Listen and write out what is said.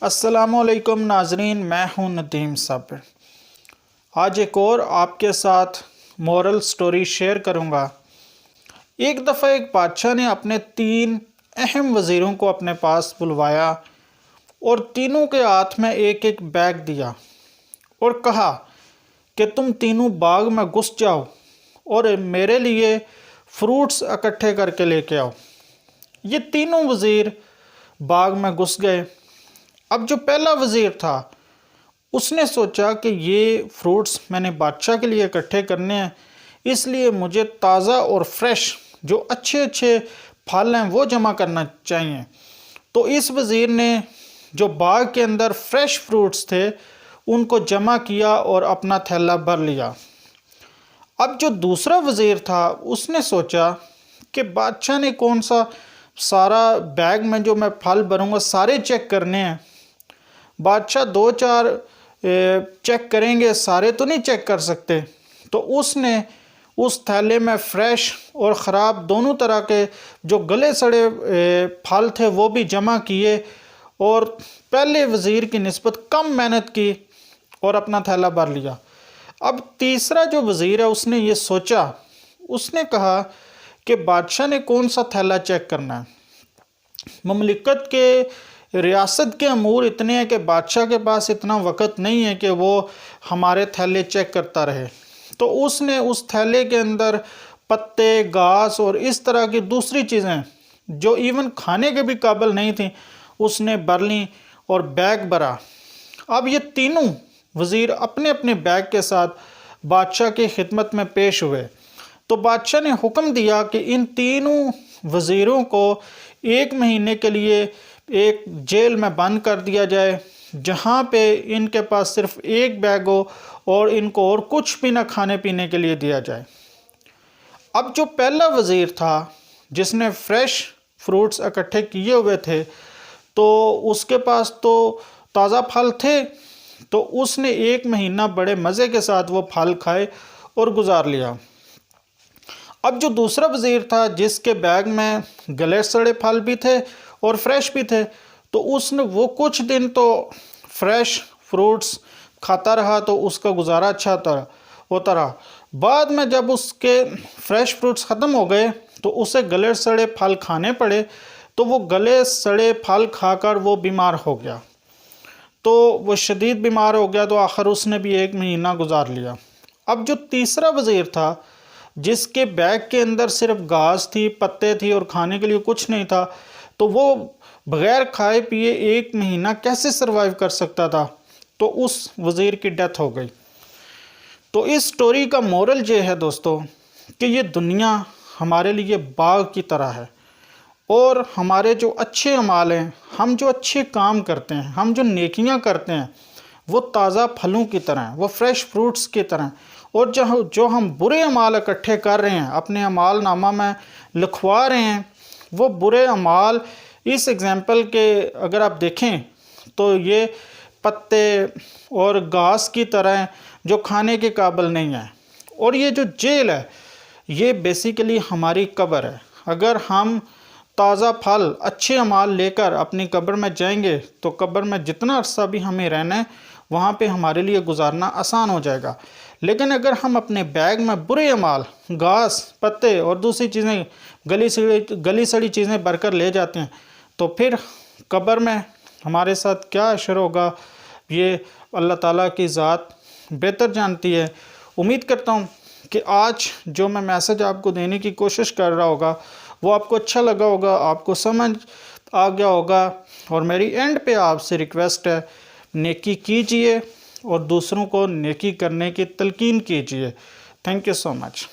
السلام علیکم ناظرین، میں ہوں ندیم صابر۔ آج ایک اور آپ کے ساتھ مورل سٹوری شیئر کروں گا۔ ایک دفعہ ایک بادشاہ نے اپنے 3 اہم وزیروں کو اپنے پاس بلوایا اور تینوں کے ہاتھ میں ایک ایک بیگ دیا اور کہا کہ تم تینوں باغ میں گھس جاؤ اور میرے لیے فروٹس اکٹھے کر کے لے کے آؤ۔ یہ تینوں وزیر باغ میں گھس گئے۔ اب جو پہلا وزیر تھا اس نے سوچا کہ یہ فروٹس میں نے بادشاہ کے لیے اکٹھے کرنے ہیں، اس لیے مجھے تازہ اور فریش جو اچھے اچھے پھل ہیں وہ جمع کرنا چاہیے۔ تو اس وزیر نے جو باغ کے اندر فریش فروٹس تھے ان کو جمع کیا اور اپنا تھیلا بھر لیا۔ اب جو دوسرا وزیر تھا اس نے سوچا کہ بادشاہ نے کون سا سارا بیگ میں جو میں پھل بھروں گا سارے چیک کرنے ہیں، بادشاہ 2-4 چیک کریں گے، سارے تو نہیں چیک کر سکتے۔ تو اس نے اس تھیلے میں فریش اور خراب دونوں طرح کے جو گلے سڑے پھل تھے وہ بھی جمع کیے اور پہلے وزیر کی نسبت کم محنت کی اور اپنا تھیلا بھر لیا۔ اب تیسرا جو وزیر ہے اس نے یہ سوچا، اس نے کہا کہ بادشاہ نے کون سا تھیلا چیک کرنا ہے، مملکت کے ریاست کے امور اتنے ہیں کہ بادشاہ کے پاس اتنا وقت نہیں ہے کہ وہ ہمارے تھیلے چیک کرتا رہے۔ تو اس نے اس تھیلے کے اندر پتے، گھاس اور اس طرح کی دوسری چیزیں جو ایون کھانے کے بھی قابل نہیں تھیں اس نے بھر لیں اور بیگ بھرا۔ اب یہ تینوں وزیر اپنے اپنے بیگ کے ساتھ بادشاہ کی خدمت میں پیش ہوئے۔ تو بادشاہ نے حکم دیا کہ ان تینوں وزیروں کو 1 مہینے کے لیے ایک جیل میں بند کر دیا جائے، جہاں پہ ان کے پاس صرف ایک بیگ ہو اور ان کو اور کچھ بھی نہ کھانے پینے کے لیے دیا جائے۔ اب جو پہلا وزیر تھا جس نے فریش فروٹس اکٹھے کیے ہوئے تھے تو اس کے پاس تو تازہ پھل تھے، تو اس نے 1 مہینہ بڑے مزے کے ساتھ وہ پھل کھائے اور گزار لیا۔ اب جو دوسرا وزیر تھا جس کے بیگ میں گلے سڑے پھل بھی تھے اور فریش بھی تھے، تو اس نے وہ کچھ دن تو فریش فروٹس کھاتا رہا تو اس کا گزارا اچھا ہوتا رہا۔ بعد میں جب اس کے فریش فروٹس ختم ہو گئے تو اسے گلے سڑے پھل کھانے پڑے، تو وہ گلے سڑے پھل کھا کر وہ بیمار ہو گیا، تو وہ شدید بیمار ہو گیا، تو آخر اس نے بھی 1 مہینہ گزار لیا۔ اب جو تیسرا وزیر تھا جس کے بیگ کے اندر صرف گھاس تھی، پتے تھی اور کھانے کے لیے کچھ نہیں تھا، تو وہ بغیر کھائے پیے 1 مہینہ کیسے سروائیو کر سکتا تھا، تو اس وزیر کی ڈیتھ ہو گئی۔ تو اس سٹوری کا مورل یہ ہے دوستو کہ یہ دنیا ہمارے لیے باغ کی طرح ہے، اور ہمارے جو اچھے اعمال ہیں، ہم جو اچھے کام کرتے ہیں، ہم جو نیکیاں کرتے ہیں، وہ تازہ پھلوں کی طرح ہیں، وہ فریش فروٹس کی طرح ہیں، اور جو ہم برے اعمال اکٹھے کر رہے ہیں، اپنے اعمال نامہ میں لکھوا رہے ہیں، وہ برے اعمال اس ایگزامپل کے اگر آپ دیکھیں تو یہ پتے اور گھاس کی طرح ہیں جو کھانے کے قابل نہیں ہیں، اور یہ جو جیل ہے یہ بیسیکلی ہماری قبر ہے۔ اگر ہم تازہ پھل، اچھے اعمال لے کر اپنی قبر میں جائیں گے تو قبر میں جتنا عرصہ بھی ہمیں رہنا ہے وہاں پہ ہمارے لیے گزارنا آسان ہو جائے گا۔ لیکن اگر ہم اپنے بیگ میں برے اعمال، گھاس، پتے اور دوسری چیزیں، گلی سڑی چیزیں بھر کر لے جاتے ہیں تو پھر قبر میں ہمارے ساتھ کیا حشر ہوگا یہ اللہ تعالیٰ کی ذات بہتر جانتی ہے۔ امید کرتا ہوں کہ آج جو میں میسج آپ کو دینے کی کوشش کر رہا ہوگا وہ آپ کو اچھا لگا ہوگا، آپ کو سمجھ آ گیا ہوگا، اور میری اینڈ پہ آپ سے ریکویسٹ ہے، نیکی کیجئے اور دوسروں کو نیکی کرنے کی تلقین کیجئے۔ Thank you so much.